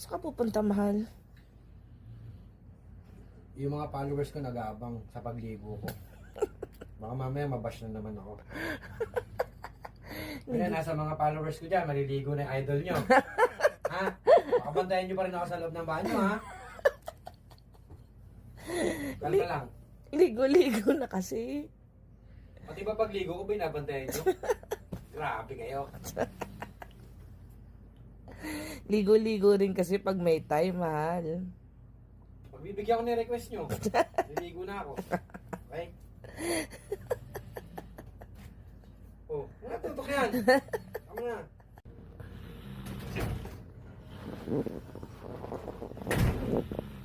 Saan ka pupunta, mahal? Yung mga followers ko nag-aabang sa pagligo ko. Baka mamaya mabash na naman ako. Kaya nasa mga followers ko dyan, maliligo na yung idol nyo. Ha? Baka bantayan nyo pa rin ako sa loob ng banyo, ha? Kalma lang. Ligo-ligo na kasi. Pati ba pagligo ko, binabantayan nyo? Grabe kayo. Ligo-ligo rin kasi pag may time, mahal. Pagbibigyan ko ng request nyo, liligo na ako. Okay? Oh, tutok yan. Tama na.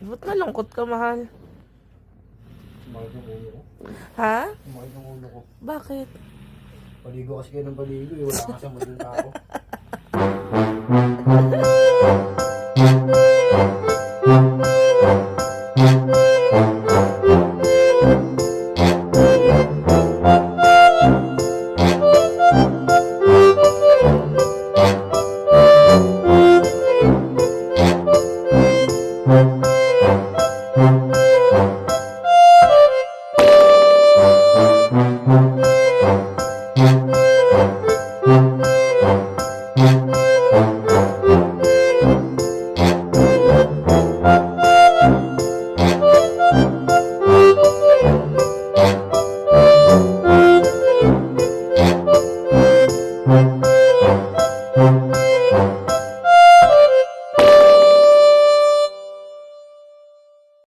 Ba't nalungkot ka, mahal? Sumakit yung ulo ko. Ha? Sumakit yung ulo ko. Bakit? Paligo kasi kayo ng paligo, eh. Wala ka sa mundong tao.